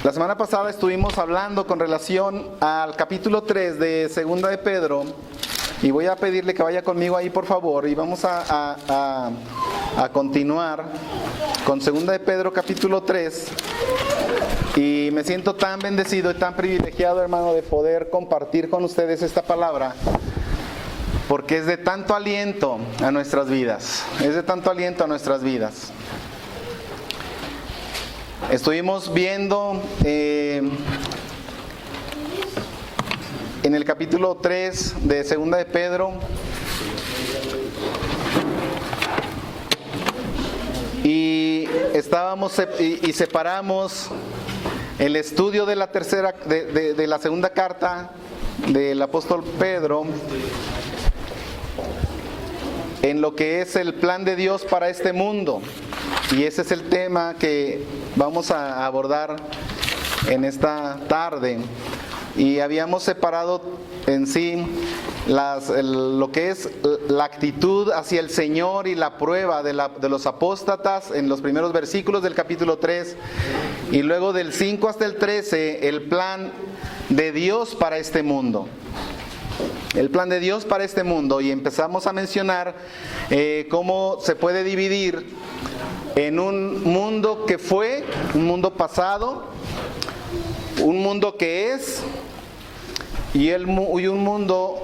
La semana pasada estuvimos hablando con relación al capítulo 3 de Segunda de Pedro, y voy a pedirle que vaya conmigo ahí, por favor, y vamos a continuar con Segunda de Pedro capítulo 3. Y me siento tan bendecido y tan privilegiado, hermano, de poder compartir con ustedes esta palabra, porque es de tanto aliento a nuestras vidas. Es de tanto aliento a nuestras vidas. Estuvimos viendo en el capítulo 3 de Segunda de Pedro y separamos el estudio de la tercera de la segunda carta del apóstol Pedro en lo que es el plan de Dios para este mundo. Y ese es el tema que vamos a abordar en esta tarde. Y habíamos separado en sí lo que es la actitud hacia el Señor y la prueba de los apóstatas en los primeros versículos del capítulo 3. Y luego del 5 hasta el 13, el plan de Dios para este mundo. El plan de Dios para este mundo. Y empezamos a mencionar cómo se puede dividir en un mundo que fue, un mundo pasado, un mundo que es y un mundo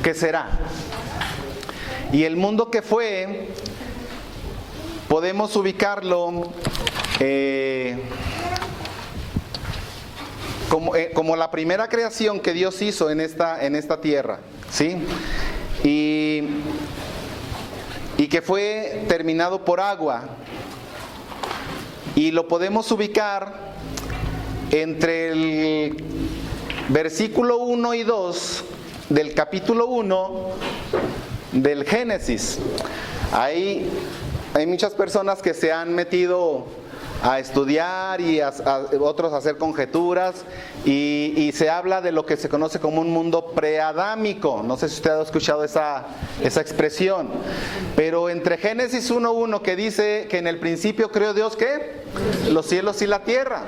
que será. Y el mundo que fue podemos ubicarlo como la primera creación que Dios hizo en esta tierra, ¿sí? Y que fue terminado por agua. Y lo podemos ubicar entre el versículo 1 y 2 del capítulo 1 del Génesis. Hay muchas personas que se han metido a estudiar y a otros a hacer conjeturas y se habla de lo que se conoce como un mundo preadámico. No sé si usted ha escuchado esa expresión, pero entre Génesis 1:1 que dice que en el principio creó Dios ¿qué? Los cielos y la tierra,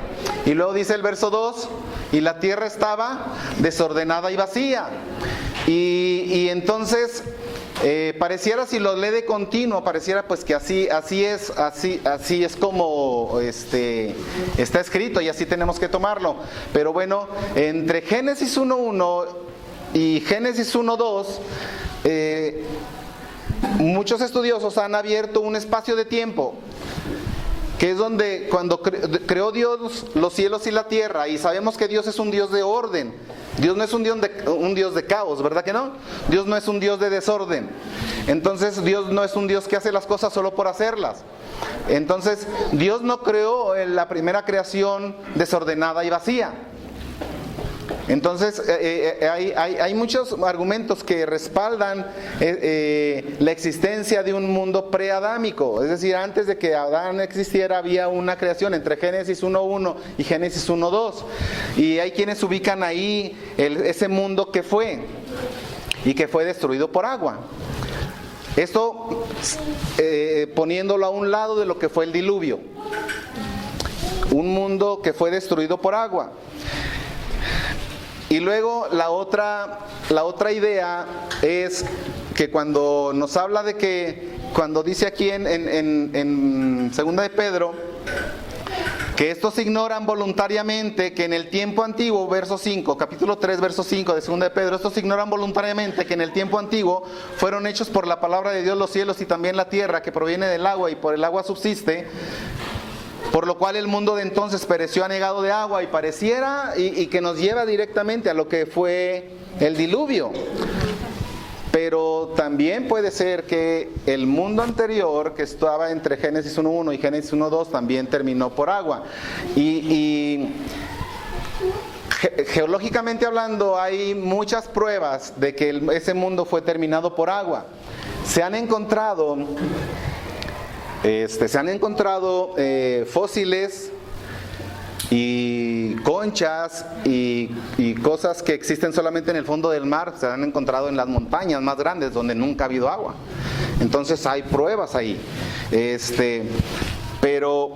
y luego dice el verso 2, y la tierra estaba desordenada y vacía, y entonces pareciera, si lo lee de continuo, pareciera pues que así es como está escrito y así tenemos que tomarlo. Pero bueno, entre Génesis 1:1 y Génesis 1:2 muchos estudiosos han abierto un espacio de tiempo que es donde cuando creó Dios los cielos y la tierra, y sabemos que Dios es un Dios de orden. Dios no es un Dios de caos, ¿verdad que no? Dios no es un Dios de desorden. Entonces Dios no es un Dios que hace las cosas solo por hacerlas. Entonces Dios no creó la primera creación desordenada y vacía. Entonces hay muchos argumentos que respaldan la existencia de un mundo preadámico. Es decir, antes de que Adán existiera había una creación entre Génesis 1:1 y Génesis 1:2. Y hay quienes ubican ahí ese mundo que fue y que fue destruido por agua. Esto poniéndolo a un lado de lo que fue el diluvio. Un mundo que fue destruido por agua. Y luego la otra idea es que cuando nos habla de que, cuando dice aquí en Segunda de Pedro, que estos ignoran voluntariamente que en el tiempo antiguo, verso 5, capítulo 3, verso 5 de Segunda de Pedro, estos ignoran voluntariamente que en el tiempo antiguo fueron hechos por la palabra de Dios los cielos y también la tierra, que proviene del agua y por el agua subsiste. Por lo cual el mundo de entonces pereció anegado de agua, y pareciera, y que nos lleva directamente a lo que fue el diluvio. Pero también puede ser que el mundo anterior, que estaba entre Génesis 1:1 y Génesis 1:2, también terminó por agua. Y geológicamente hablando, hay muchas pruebas de que ese mundo fue terminado por agua. Se han encontrado fósiles y conchas y cosas que existen solamente en el fondo del mar. Se han encontrado en las montañas más grandes donde nunca ha habido agua. Entonces hay pruebas ahí. Pero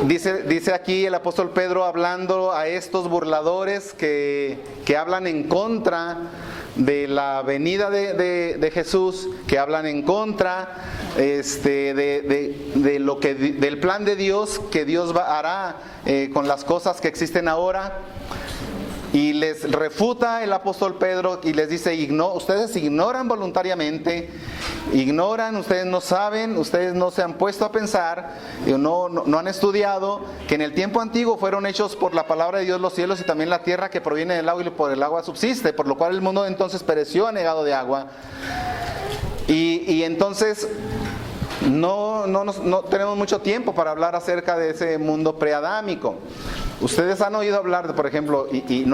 dice aquí el apóstol Pedro hablando a estos burladores que hablan en contra de la venida de Jesús, que hablan en contra de lo que del plan de Dios, que Dios hará con las cosas que existen ahora. Y les refuta el apóstol Pedro y les dice: ustedes ignoran voluntariamente, ustedes no saben, ustedes no se han puesto a pensar, no han estudiado que en el tiempo antiguo fueron hechos por la palabra de Dios los cielos y también la tierra, que proviene del agua y por el agua subsiste, por lo cual el mundo entonces pereció anegado de agua. Y entonces no tenemos mucho tiempo para hablar acerca de ese mundo preadámico. Ustedes han oído hablar, por ejemplo, y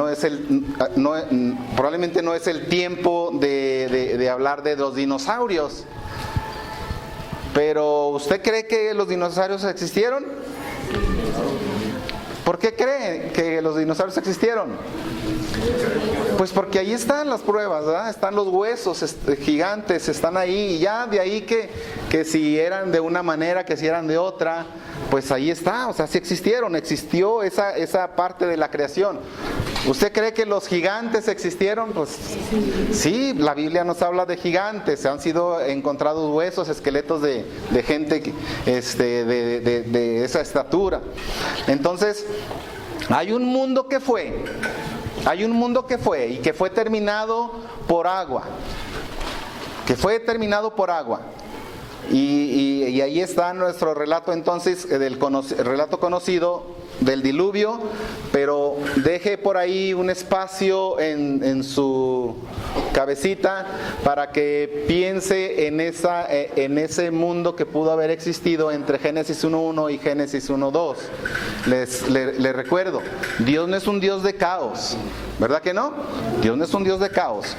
probablemente no es el tiempo de hablar de los dinosaurios, pero ¿usted cree que los dinosaurios existieron? ¿Por qué cree que los dinosaurios existieron? Pues porque ahí están las pruebas, ¿verdad? Están los huesos gigantes, están ahí, y ya de ahí que si eran de una manera, que si eran de otra, pues ahí está, o sea, sí existió esa parte de la creación. ¿Usted cree que los gigantes existieron? Pues sí, la Biblia nos habla de gigantes, han sido encontrados huesos, esqueletos de gente de esa estatura. Entonces, hay un mundo que fue y que fue terminado por agua. Y ahí está nuestro relato entonces, el relato conocido del diluvio, pero deje por ahí un espacio en su cabecita para que piense en ese mundo que pudo haber existido entre Génesis 1.1 y Génesis 1.2. Les recuerdo, Dios no es un Dios de caos, ¿verdad que no? Dios no es un Dios de caos,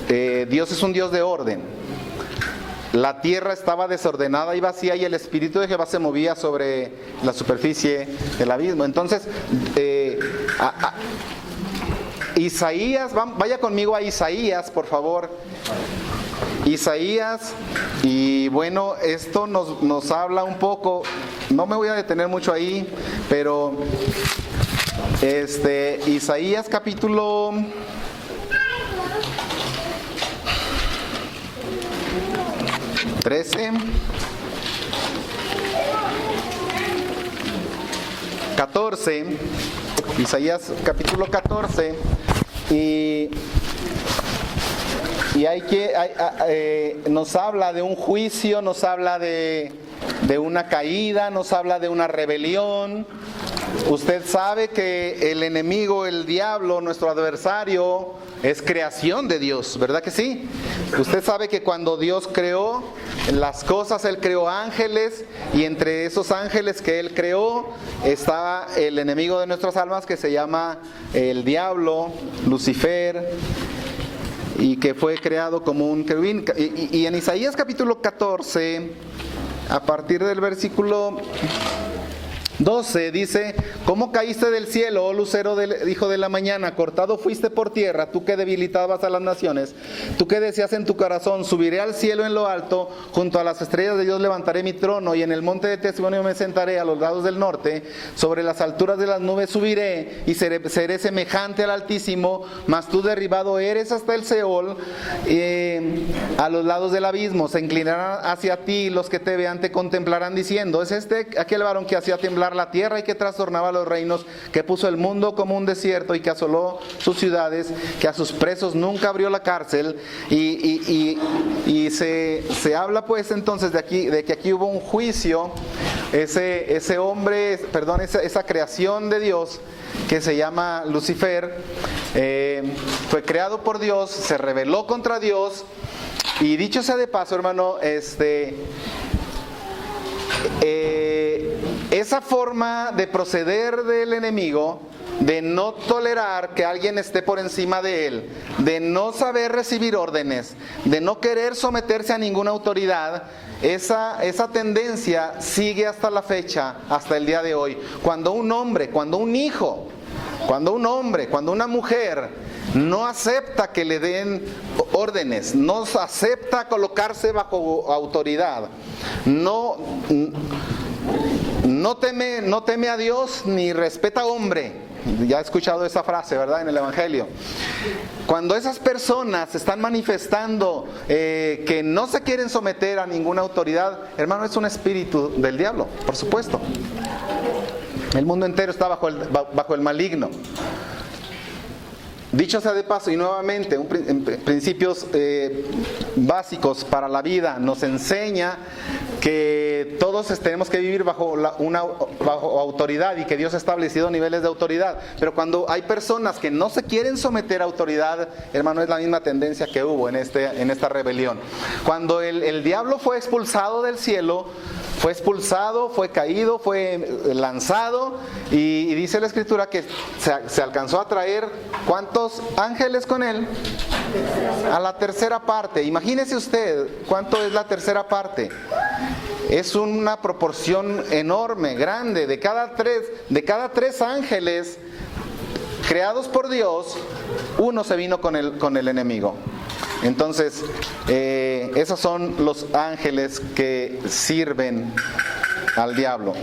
Dios es un Dios de orden. La tierra estaba desordenada y vacía y el Espíritu de Jehová se movía sobre la superficie del abismo. Entonces, Isaías, vaya conmigo a Isaías, por favor. Isaías, y bueno, esto nos habla un poco, no me voy a detener mucho ahí, pero Isaías capítulo 13, 14, Isaías capítulo 14, y nos habla de un juicio, nos habla de una caída, nos habla de una rebelión. Usted sabe que el enemigo, el diablo, nuestro adversario, es creación de Dios, ¿verdad que sí? Usted sabe que cuando Dios creó las cosas, Él creó ángeles, y entre esos ángeles que Él creó estaba el enemigo de nuestras almas, que se llama el diablo, Lucifer, y que fue creado como un querubín. Y en Isaías capítulo 14, a partir del versículo 12 dice: ¿Cómo caíste del cielo, oh lucero del hijo de la mañana? Cortado fuiste por tierra, tú que debilitabas a las naciones, tú que decías en tu corazón: subiré al cielo en lo alto, junto a las estrellas de Dios levantaré mi trono, y en el monte de testimonio me sentaré a los lados del norte, sobre las alturas de las nubes subiré, y seré semejante al Altísimo. Mas tú derribado eres hasta el Seol, a los lados del abismo. Se inclinarán hacia ti, los que te vean te contemplarán, diciendo: ¿es aquel varón que hacía temblar la tierra y que trastornaba los reinos, que puso el mundo como un desierto y que asoló sus ciudades, que a sus presos nunca abrió la cárcel? Y se habla pues entonces de que aquí hubo un juicio. Ese hombre, perdón, esa creación de Dios que se llama Lucifer, fue creado por Dios, se rebeló contra Dios. Y dicho sea de paso, hermano, esa forma de proceder del enemigo, de no tolerar que alguien esté por encima de él, de no saber recibir órdenes, de no querer someterse a ninguna autoridad, esa tendencia sigue hasta la fecha, hasta el día de hoy. Cuando un hombre, cuando un hijo, cuando un hombre, cuando una mujer no acepta que le den órdenes, no acepta colocarse bajo autoridad, no teme a Dios ni respeta a hombre. Ya he escuchado esa frase, ¿verdad? En el Evangelio. Cuando esas personas están manifestando que no se quieren someter a ninguna autoridad, hermano, es un espíritu del diablo, por supuesto. El mundo entero está bajo el maligno. Dicho sea de paso, y nuevamente, principios básicos para la vida, nos enseña que todos tenemos que vivir bajo autoridad y que Dios ha establecido niveles de autoridad. Pero cuando hay personas que no se quieren someter a autoridad, hermano, es la misma tendencia que hubo en esta rebelión. Cuando el diablo fue expulsado del cielo, fue expulsado, fue caído, fue lanzado, y dice la Escritura que se alcanzó a traer, ¿cuántos ángeles con él? A la tercera parte. Imagínese usted cuánto es la tercera parte. Es una proporción enorme, grande. De cada tres ángeles creados por Dios, uno se vino con el enemigo. Entonces, esos son los ángeles que sirven al diablo.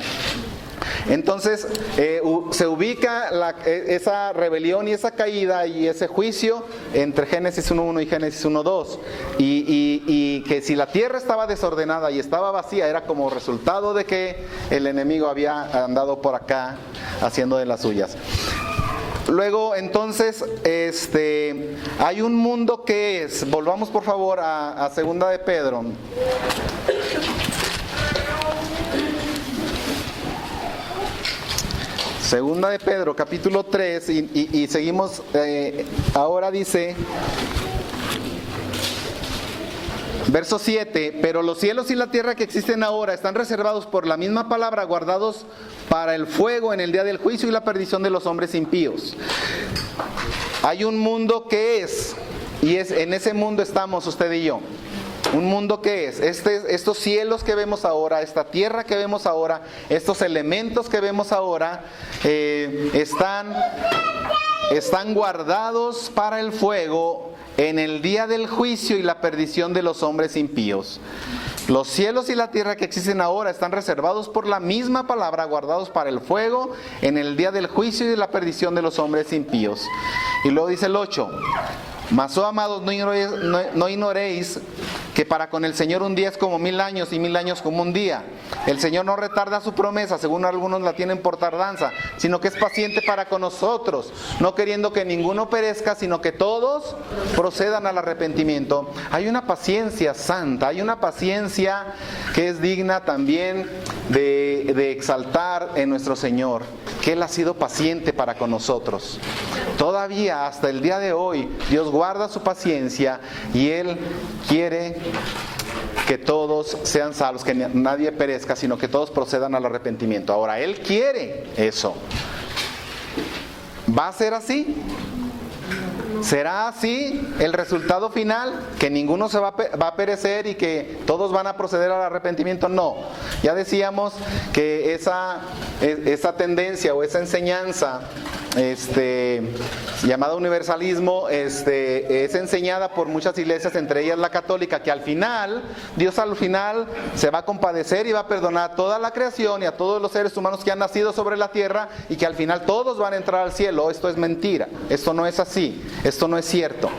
Entonces, se ubica esa rebelión y esa caída y ese juicio entre Génesis 1.1 y Génesis 1.2. Y que si la tierra estaba desordenada y estaba vacía, era como resultado de que el enemigo había andado por acá haciendo de las suyas. Luego, entonces, hay un mundo que es, volvamos por favor a Segunda de Pedro. Segunda de Pedro, capítulo 3, y seguimos, ahora dice, verso 7, pero los cielos y la tierra que existen ahora están reservados por la misma palabra, guardados para el fuego en el día del juicio y la perdición de los hombres impíos. Hay un mundo que es, y en ese mundo estamos usted y yo. Un mundo que es, estos cielos que vemos ahora, esta tierra que vemos ahora, estos elementos que vemos ahora, están guardados para el fuego en el día del juicio y la perdición de los hombres impíos. Los cielos y la tierra que existen ahora están reservados por la misma palabra, guardados para el fuego en el día del juicio y la perdición de los hombres impíos. Y luego dice el 8, mas, oh amados, no ignoréis que para con el Señor un día es como 1000 años y 1000 años como un día. El Señor no retarda su promesa, según algunos la tienen por tardanza, sino que es paciente para con nosotros, no queriendo que ninguno perezca, sino que todos procedan al arrepentimiento. Hay una paciencia santa, hay una paciencia que es digna también de exaltar en nuestro Señor, que Él ha sido paciente para con nosotros. Todavía hasta el día de hoy Dios guarda su paciencia y Él quiere que todos sean salvos, que nadie perezca, sino que todos procedan al arrepentimiento. Ahora, Él quiere eso. ¿Va a ser así? ¿Será así el resultado final? ¿Que ninguno se va a perecer y que todos van a proceder al arrepentimiento? No. Ya decíamos que esa tendencia o esa enseñanza llamada universalismo es enseñada por muchas iglesias, entre ellas la católica, que al final, Dios al final se va a compadecer y va a perdonar a toda la creación y a todos los seres humanos que han nacido sobre la tierra, y que al final todos van a entrar al cielo. Esto es mentira, esto no es así, esto no es cierto.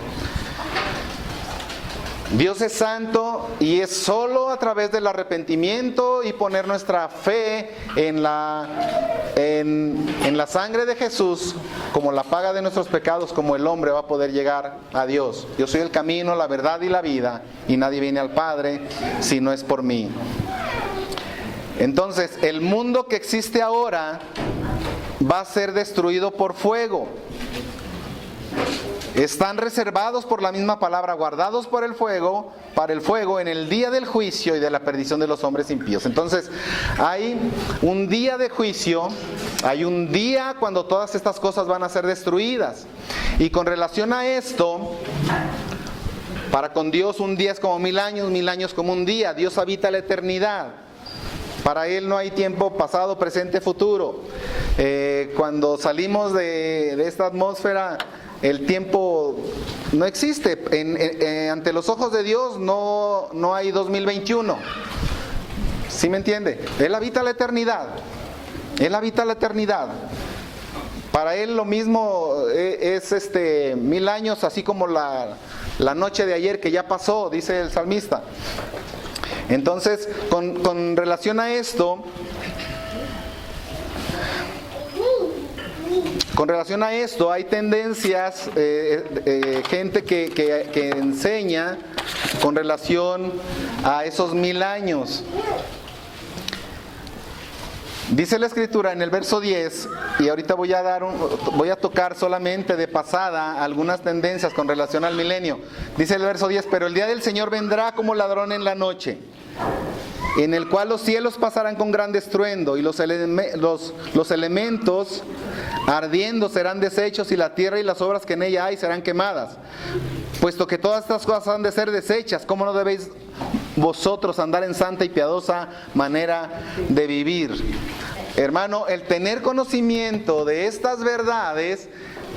Dios es santo y es solo a través del arrepentimiento y poner nuestra fe en la sangre de Jesús como la paga de nuestros pecados, como el hombre va a poder llegar a Dios. Yo soy el camino, la verdad y la vida, y nadie viene al Padre si no es por mí. Entonces, el mundo que existe ahora va a ser destruido por fuego. Están reservados por la misma palabra, guardados por el fuego, para el fuego en el día del juicio y de la perdición de los hombres impíos. Entonces, hay un día de juicio, hay un día cuando todas estas cosas van a ser destruidas. Y con relación a esto, para con Dios un día es como 1000 años, 1000 años como un día. Dios habita la eternidad. Para Él no hay tiempo pasado, presente, futuro. Cuando salimos de esta atmósfera, el tiempo no existe. Ante los ojos de Dios no hay 2021. ¿Sí me entiende? Él habita la eternidad. Él habita la eternidad. Para Él lo mismo es 1000 años, así como la noche de ayer que ya pasó, dice el salmista. Entonces, con relación a esto, hay tendencias, gente que enseña con relación a esos 1000 años. Dice la Escritura en el verso 10, y ahorita voy a tocar solamente de pasada algunas tendencias con relación al milenio. Dice el verso 10, pero el día del Señor vendrá como ladrón en la noche, en el cual los cielos pasarán con gran estruendo, y los elementos ardiendo serán deshechos, y la tierra y las obras que en ella hay serán quemadas. Puesto que todas estas cosas han de ser deshechas, ¿cómo no debéis vosotros andar en santa y piadosa manera de vivir? Hermano, el tener conocimiento de estas verdades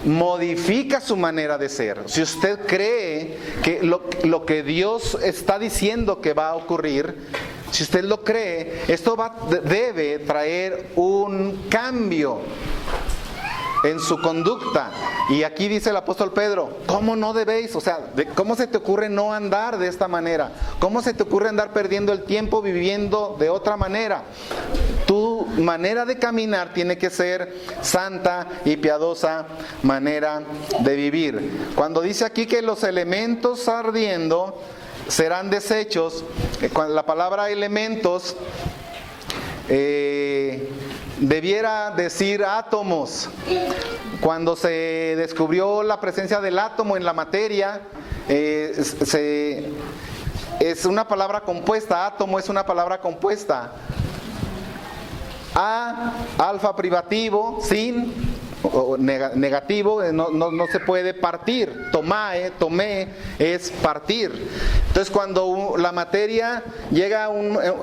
modifica su manera de ser. Si usted cree que lo que Dios está diciendo que va a ocurrir, si usted lo cree, esto debe traer un cambio en su conducta. Y aquí dice el apóstol Pedro, ¿cómo no debéis? O sea, ¿cómo se te ocurre no andar de esta manera? ¿Cómo se te ocurre andar perdiendo el tiempo viviendo de otra manera? Tu manera de caminar tiene que ser santa y piadosa manera de vivir. Cuando dice aquí que los elementos ardiendo serán deshechos, la palabra elementos debiera decir átomos. Cuando se descubrió la presencia del átomo en la materia, es una palabra compuesta. Átomo es una palabra compuesta. Alfa privativo, sin, o negativo, no se puede partir. Tomé es partir. Entonces, cuando la materia llega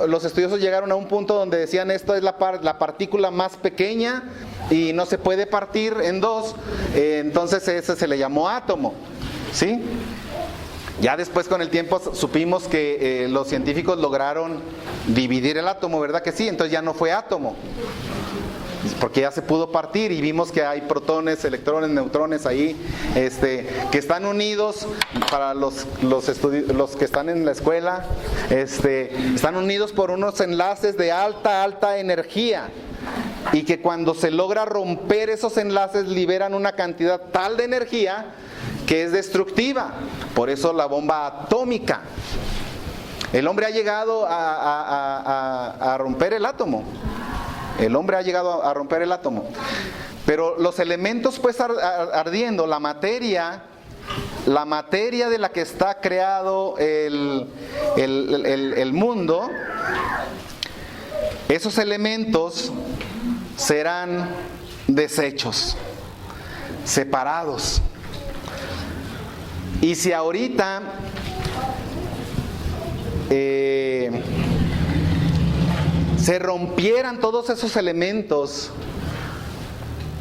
los estudiosos llegaron a un punto donde decían esto es la partícula más pequeña y no se puede partir en dos, entonces ese se le llamó átomo, ¿sí? Ya después, con el tiempo, supimos que los científicos lograron dividir el átomo, ¿verdad que sí? Entonces ya no fue átomo, porque ya se pudo partir y vimos que hay protones, electrones, neutrones ahí, que están unidos. Para los que están en la escuela, están unidos por unos enlaces de alta energía, y que cuando se logra romper esos enlaces liberan una cantidad tal de energía que es destructiva. Por eso la bomba atómica. El hombre ha llegado a romper el átomo. El hombre ha llegado a romper el átomo. Pero los elementos, pues, ardiendo, la materia de la que está creado el mundo, esos elementos serán deshechos, separados. Y si ahorita se rompieran todos esos elementos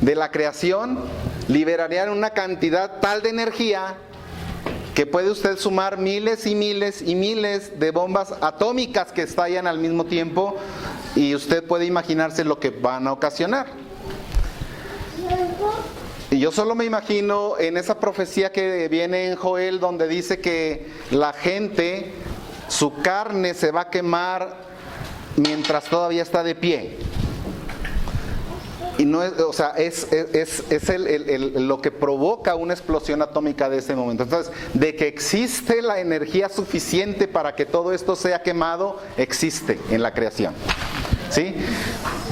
de la creación, liberarían una cantidad tal de energía que puede usted sumar miles y miles y miles de bombas atómicas que estallan al mismo tiempo, y usted puede imaginarse lo que van a ocasionar. Y yo solo me imagino en esa profecía que viene en Joel, donde dice que la gente, su carne se va a quemar mientras todavía está de pie. Y no es, o sea, es lo que provoca una explosión atómica de ese momento. Entonces, de que existe la energía suficiente para que todo esto sea quemado, existe en la creación, ¿sí?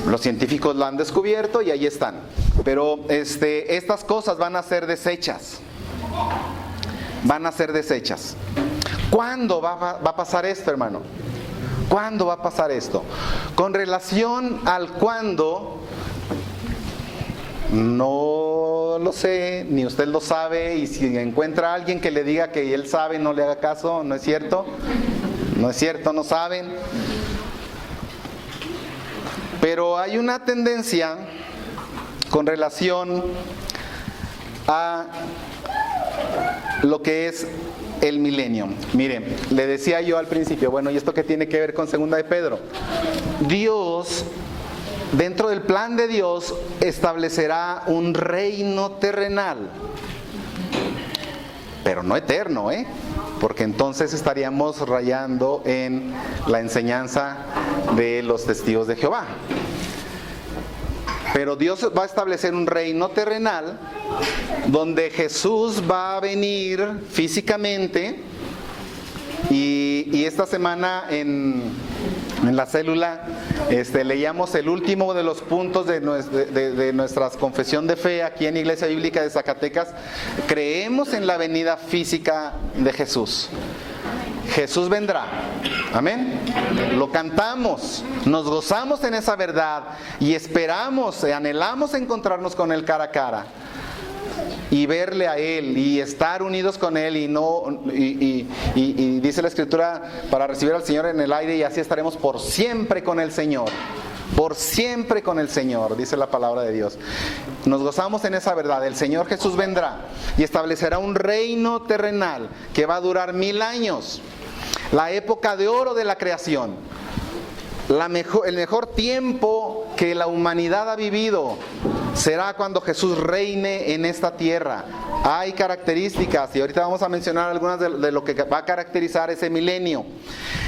Los científicos lo han descubierto y ahí están. Pero estas cosas van a ser deshechas. Van a ser deshechas. ¿Cuándo va a pasar esto, hermano? ¿Cuándo va a pasar esto? Con relación al cuándo, no lo sé, ni usted lo sabe, y si encuentra a alguien que le diga que él sabe, no le haga caso. No es cierto, no saben. Pero hay una tendencia con relación a lo que es el milenio. Miren, le decía yo al principio, bueno, ¿y esto qué tiene que ver con segunda de Pedro? Dios, dentro del plan de Dios, establecerá un reino terrenal, pero no eterno, porque entonces estaríamos rayando en la enseñanza de los testigos de Jehová. Pero Dios va a establecer un reino terrenal donde Jesús va a venir físicamente. Y esta semana en la célula leíamos el último de los puntos de nuestra confesión de fe aquí en Iglesia Bíblica de Zacatecas. Creemos en la venida física de Jesús. Jesús vendrá, amén. Lo cantamos, nos gozamos en esa verdad y esperamos, anhelamos encontrarnos con Él cara a cara y verle a Él y estar unidos con Él y dice la Escritura, para recibir al Señor en el aire, y así estaremos por siempre con el Señor. Por siempre con el Señor, dice la palabra de Dios. Nos gozamos en esa verdad. El Señor Jesús vendrá y establecerá un reino terrenal que va a durar 1000 años. La época de oro de la creación. El mejor tiempo que la humanidad ha vivido será cuando Jesús reine en esta tierra. Hay características, y ahorita vamos a mencionar algunas de lo que va a caracterizar ese milenio.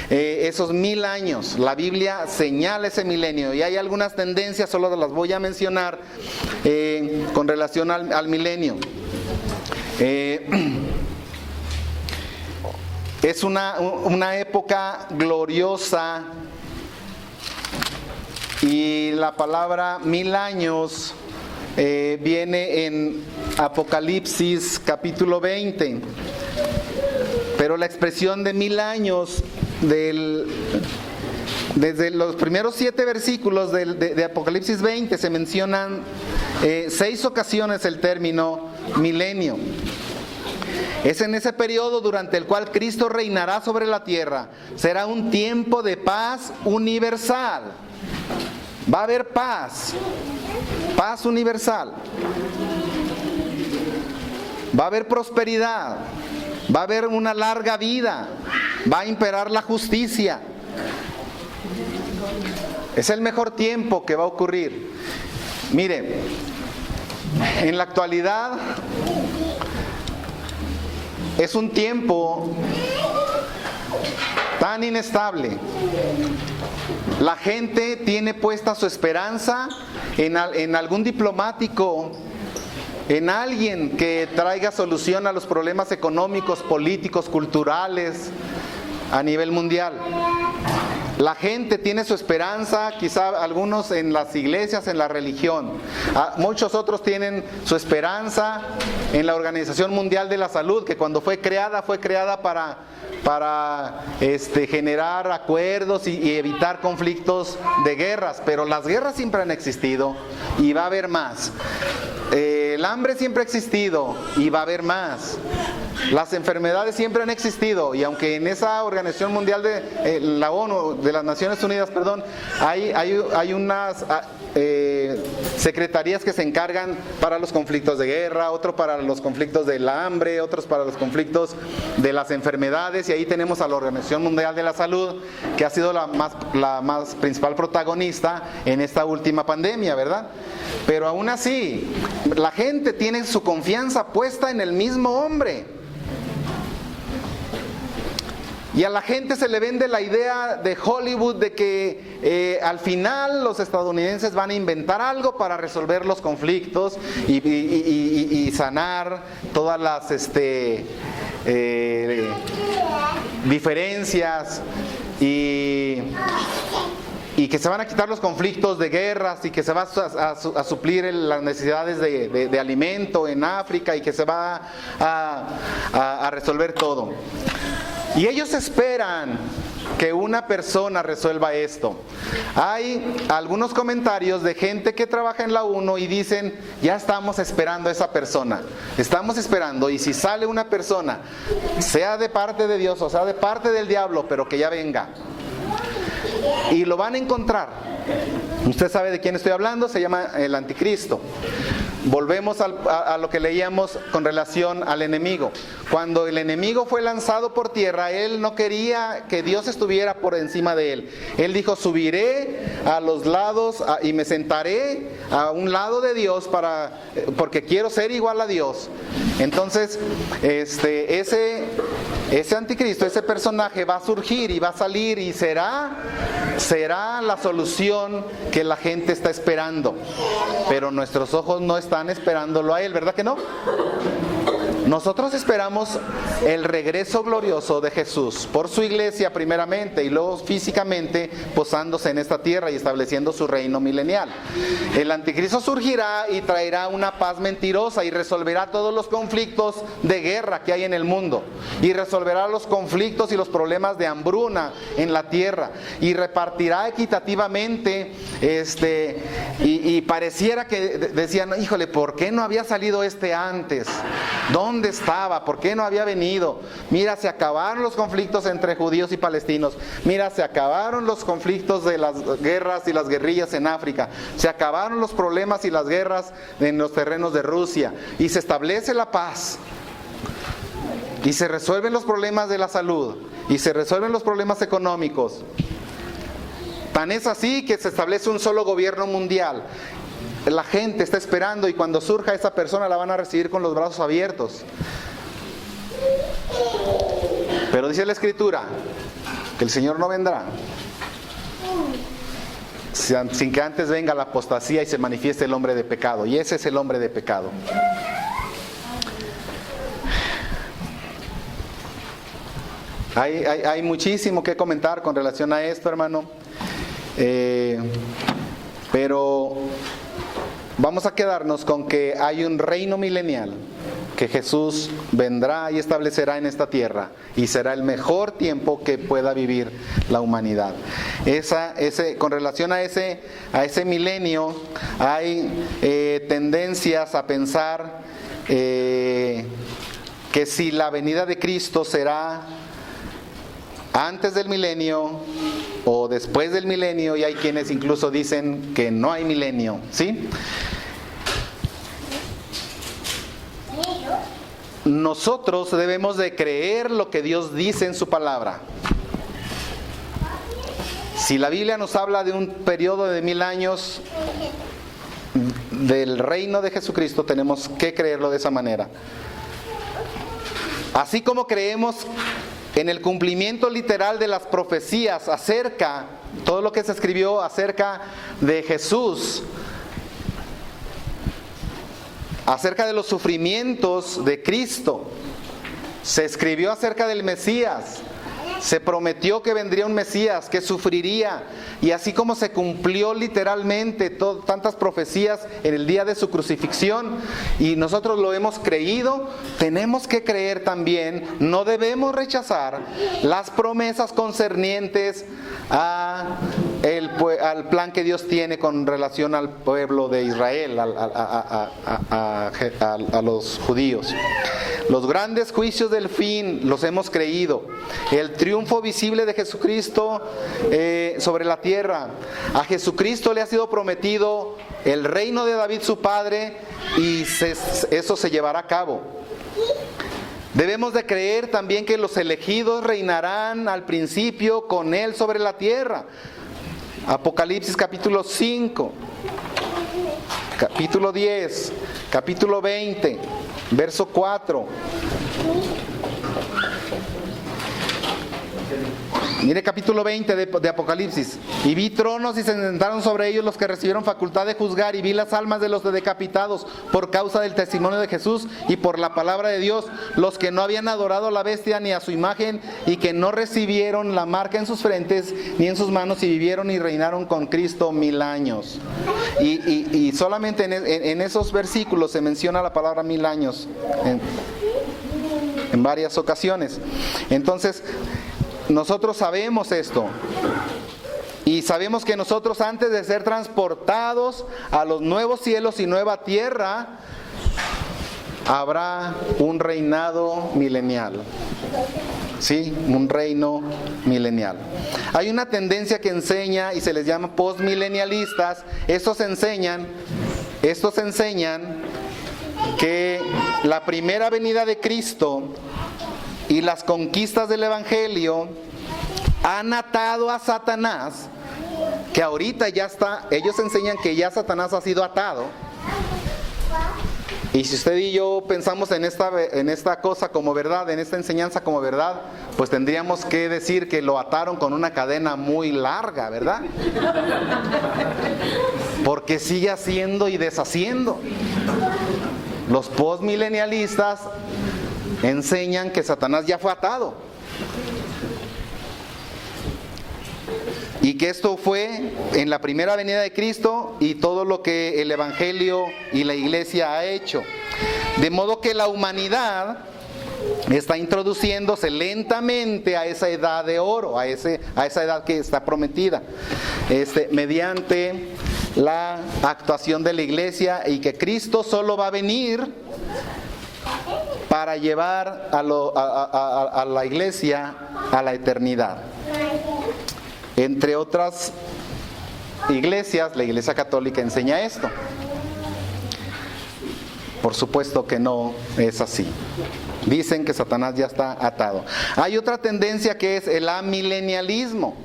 Esos 1000 años, la Biblia señala ese milenio, y hay algunas tendencias, solo las voy a mencionar con relación al milenio. Es una época gloriosa, y la palabra 1000 años viene en Apocalipsis capítulo 20, pero la expresión de 1000 años desde los primeros 7 versículos de Apocalipsis 20 se mencionan 6 ocasiones el término milenio. Es en ese periodo durante el cual Cristo reinará sobre la tierra. Será un tiempo de paz universal. Va a haber paz universal. Va a haber prosperidad. Va a haber una larga vida. Va a imperar la justicia. Es el mejor tiempo que va a ocurrir. Mire, en la actualidad es un tiempo tan inestable. La gente tiene puesta su esperanza en algún diplomático, en alguien que traiga solución a los problemas económicos, políticos, culturales a nivel mundial. La gente tiene su esperanza, quizá algunos en las iglesias, en la religión. Muchos otros tienen su esperanza en la Organización Mundial de la Salud, que cuando fue creada para generar acuerdos y evitar conflictos de guerras. Pero las guerras siempre han existido y va a haber más. El hambre siempre ha existido y va a haber más. Las enfermedades siempre han existido, y aunque en esa Organización Mundial de la ONU, de las Naciones Unidas, hay unas secretarías que se encargan para los conflictos de guerra, otro para los conflictos del hambre, otros para los conflictos de las enfermedades, y ahí tenemos a la Organización Mundial de la Salud, que ha sido la más principal protagonista en esta última pandemia, ¿verdad? Pero aún así, la gente tiene su confianza puesta en el mismo hombre. Y a la gente se le vende la idea de Hollywood de que al final los estadounidenses van a inventar algo para resolver los conflictos y sanar todas las diferencias y que se van a quitar los conflictos de guerras, y que se va a suplir las necesidades de alimento en África, y que se va a resolver todo. Y ellos esperan que una persona resuelva esto. Hay algunos comentarios de gente que trabaja en la ONU y dicen: ya estamos esperando a esa persona. Estamos esperando, y si sale una persona, sea de parte de Dios o sea de parte del diablo, pero que ya venga. Y lo van a encontrar. Usted sabe de quién estoy hablando, se llama el anticristo. volvemos a lo que leíamos con relación al enemigo. Cuando el enemigo fue lanzado por tierra, él no quería que Dios estuviera por encima de él. Él dijo, subiré a los lados y me sentaré a un lado de Dios porque quiero ser igual a Dios. Entonces, ese anticristo, ese personaje va a surgir y va a salir y será la solución que la gente está esperando. Pero nuestros ojos no están esperándolo a él, ¿verdad que no? Nosotros esperamos el regreso glorioso de Jesús por su iglesia primeramente y luego físicamente posándose en esta tierra y estableciendo su reino milenial. El anticristo surgirá y traerá una paz mentirosa y resolverá todos los conflictos de guerra que hay en el mundo y resolverá los conflictos y los problemas de hambruna en la tierra y repartirá equitativamente y pareciera que decían, híjole, ¿por qué no había salido antes? ¿Dónde estaba? ¿Por qué no había venido? Mira, se acabaron los conflictos entre judíos y palestinos. Mira, se acabaron los conflictos de las guerras y las guerrillas en África. Se acabaron los problemas y las guerras en los terrenos de Rusia. Y se establece la paz. Y se resuelven los problemas de la salud. Y se resuelven los problemas económicos. Tan es así que se establece un solo gobierno mundial. La gente está esperando y cuando surja esa persona la van a recibir con los brazos abiertos. Pero dice la Escritura que el Señor no vendrá sin que antes venga la apostasía y se manifieste el hombre de pecado. Y ese es el hombre de pecado. Hay muchísimo que comentar con relación a esto, hermano. Pero vamos a quedarnos con que hay un reino milenial que Jesús vendrá y establecerá en esta tierra y será el mejor tiempo que pueda vivir la humanidad. Con relación a ese milenio hay tendencias a pensar que si la venida de Cristo será antes del milenio o después del milenio, y hay quienes incluso dicen que no hay milenio, ¿sí? Nosotros debemos de creer lo que Dios dice en su palabra. Si la Biblia nos habla de un periodo de 1000 años del reino de Jesucristo, tenemos que creerlo de esa manera. Así como creemos en el cumplimiento literal de las profecías acerca, todo lo que se escribió acerca de Jesús, acerca de los sufrimientos de Cristo, se escribió acerca del Mesías, se prometió que vendría un Mesías, que sufriría, y así como se cumplió literalmente tantas profecías en el día de su crucifixión, y nosotros lo hemos creído, tenemos que creer también, no debemos rechazar las promesas concernientes al plan que Dios tiene con relación al pueblo de Israel, a los judíos. Los grandes juicios del fin los hemos creído. El triunfo visible de Jesucristo sobre la tierra. A Jesucristo le ha sido prometido el reino de David su padre y eso se llevará a cabo. Debemos de creer también que los elegidos reinarán al principio con él sobre la tierra. Apocalipsis capítulo 5, capítulo 10, capítulo 20. Verso 4. Mire capítulo 20 de Apocalipsis. Y vi tronos y se sentaron sobre ellos los que recibieron facultad de juzgar, y vi las almas de los decapitados por causa del testimonio de Jesús y por la palabra de Dios, los que no habían adorado a la bestia ni a su imagen y que no recibieron la marca en sus frentes ni en sus manos, y vivieron y reinaron con Cristo 1000 años. Y solamente en esos versículos se menciona la palabra 1000 años en varias ocasiones. Entonces, nosotros sabemos esto y sabemos que nosotros, antes de ser transportados a los nuevos cielos y nueva tierra, habrá un reinado milenial. Sí, un reino milenial. Hay una tendencia que enseña y se les llama postmilenialistas. Estos enseñan estos enseñan que la primera venida de Cristo y las conquistas del Evangelio han atado a Satanás, que ahorita ya está, ellos enseñan que ya Satanás ha sido atado. Y si usted y yo pensamos en esta cosa como verdad, en esta enseñanza como verdad, pues tendríamos que decir que lo ataron con una cadena muy larga, ¿verdad? Porque sigue haciendo y deshaciendo. Los postmilenialistas enseñan que Satanás ya fue atado. Y que esto fue en la primera venida de Cristo y todo lo que el Evangelio y la Iglesia ha hecho. De modo que la humanidad está introduciéndose lentamente a esa edad de oro, a esa edad que está prometida, mediante la actuación de la Iglesia, y que Cristo solo va a venir para llevar a la Iglesia a la eternidad. Entre otras iglesias, la Iglesia Católica enseña esto. Por supuesto que no es así. Dicen que Satanás ya está atado. Hay otra tendencia que es el amilenialismo.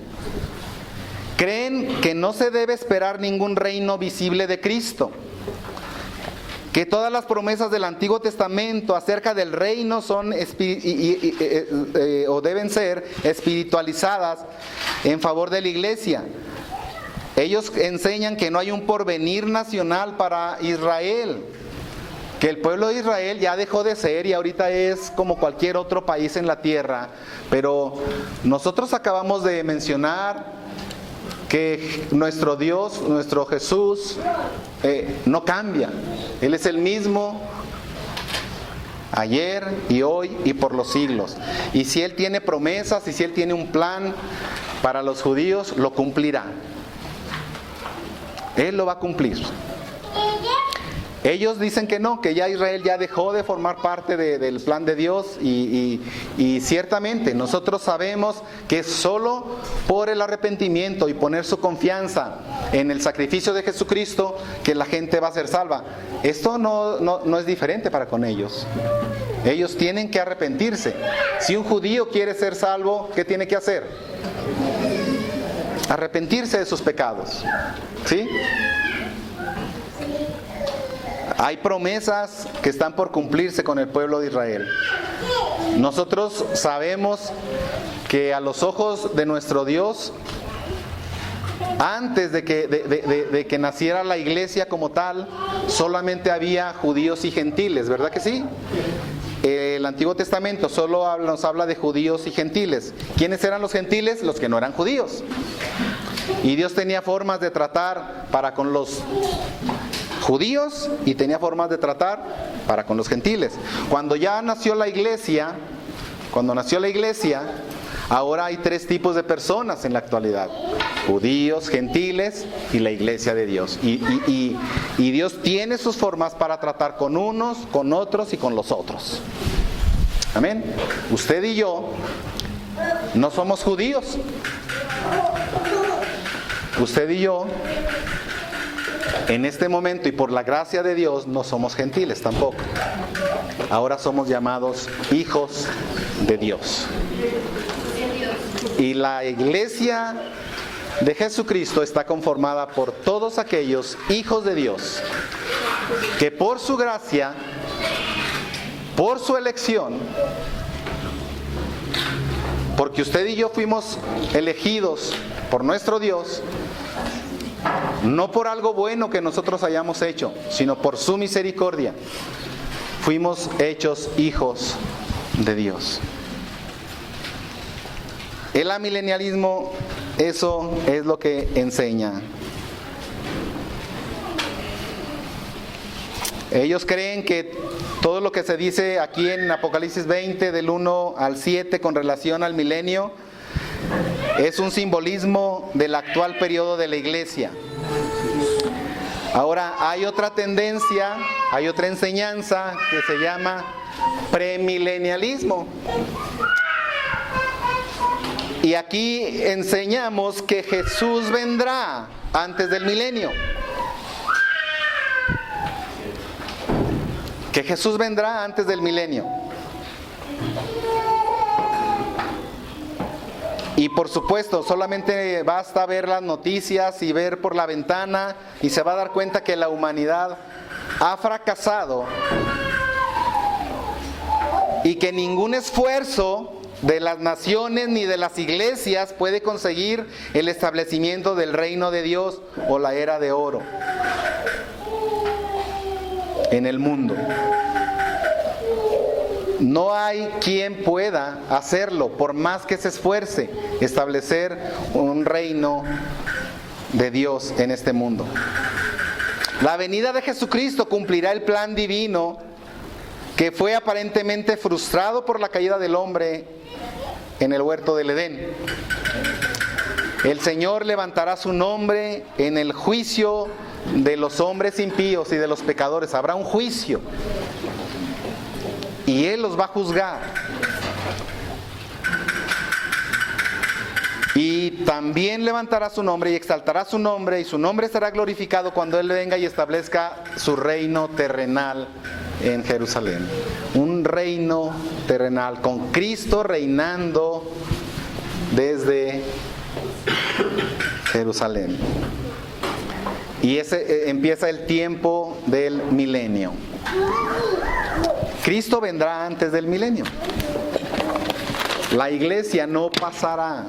Creen que no se debe esperar ningún reino visible de Cristo, que todas las promesas del Antiguo Testamento acerca del reino son o deben ser espiritualizadas en favor de la Iglesia. Ellos enseñan que no hay un porvenir nacional para Israel, que el pueblo de Israel ya dejó de ser y ahorita es como cualquier otro país en la tierra. Pero nosotros acabamos de mencionar que nuestro Dios, nuestro Jesús, no cambia. Él es el mismo ayer y hoy y por los siglos. Y si Él tiene promesas y si Él tiene un plan para los judíos, lo cumplirá. Él lo va a cumplir. Ellos dicen que no, que ya Israel ya dejó de formar parte del plan de Dios y ciertamente nosotros sabemos que solo por el arrepentimiento y poner su confianza en el sacrificio de Jesucristo que la gente va a ser salva. Esto no es diferente para con ellos. Ellos tienen que arrepentirse. Si un judío quiere ser salvo, ¿qué tiene que hacer? Arrepentirse de sus pecados. ¿Sí? Hay promesas que están por cumplirse con el pueblo de Israel. Nosotros sabemos que a los ojos de nuestro Dios, antes de que naciera la iglesia como tal, solamente había judíos y gentiles, ¿verdad que sí? El Antiguo Testamento solo nos habla de judíos y gentiles. ¿Quiénes eran los gentiles? Los que no eran judíos. Y Dios tenía formas de tratar para con los judíos y tenía formas de tratar para con los gentiles. Cuando nació la iglesia, ahora hay tres tipos de personas en la actualidad: judíos, gentiles y la iglesia de Dios. Y Dios tiene sus formas para tratar con unos, con otros y con los otros. Amén. Usted y yo no somos judíos. Usted y yo en este momento y por la gracia de Dios no somos gentiles tampoco. Ahora somos llamados hijos de Dios. Y la iglesia de Jesucristo está conformada por todos aquellos hijos de Dios que por su gracia, por su elección, porque usted y yo fuimos elegidos por nuestro Dios, no por algo bueno que nosotros hayamos hecho, sino por su misericordia, fuimos hechos hijos de Dios. El amilenialismo, eso es lo que enseña. Ellos creen que todo lo que se dice aquí en Apocalipsis 20 del 1 al 7 con relación al milenio es un simbolismo del actual periodo de la iglesia. Ahora, hay otra tendencia, hay otra enseñanza que se llama premilenialismo. Y aquí enseñamos que Jesús vendrá antes del milenio. que Jesús vendrá antes del milenio. Y por supuesto, solamente basta ver las noticias y ver por la ventana y se va a dar cuenta que la humanidad ha fracasado y que ningún esfuerzo de las naciones ni de las iglesias puede conseguir el establecimiento del reino de Dios o la era de oro en el mundo. No hay quien pueda hacerlo, por más que se esfuerce, establecer un reino de Dios en este mundo. La venida de Jesucristo cumplirá el plan divino que fue aparentemente frustrado por la caída del hombre en el huerto del Edén. El Señor levantará su nombre en el juicio de los hombres impíos y de los pecadores. Habrá un juicio y Él los va a juzgar. Y también levantará su nombre y exaltará su nombre, y su nombre será glorificado cuando Él venga y establezca su reino terrenal en Jerusalén. Un reino terrenal con Cristo reinando desde Jerusalén. Y ese empieza el tiempo del milenio. Cristo vendrá antes del milenio. La iglesia no pasará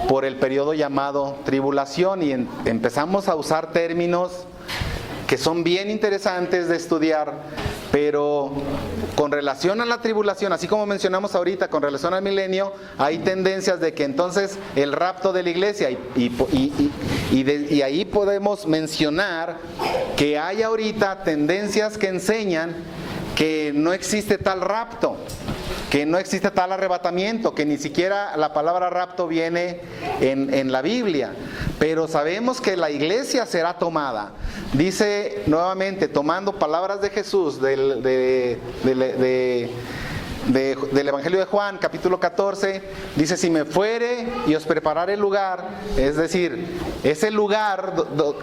por el periodo llamado tribulación, y empezamos a usar términos que son bien interesantes de estudiar, pero con relación a la tribulación, así como mencionamos ahorita, con relación al milenio, hay tendencias de que entonces el rapto de la iglesia, y ahí podemos mencionar que hay ahorita tendencias que enseñan que no existe tal rapto, que no existe tal arrebatamiento, que ni siquiera la palabra rapto viene en la Biblia. Pero sabemos que la iglesia será tomada. Dice nuevamente, tomando palabras de Jesús del Evangelio de Juan, capítulo 14, dice: si me fuere y os prepararé el lugar. Es decir, ese lugar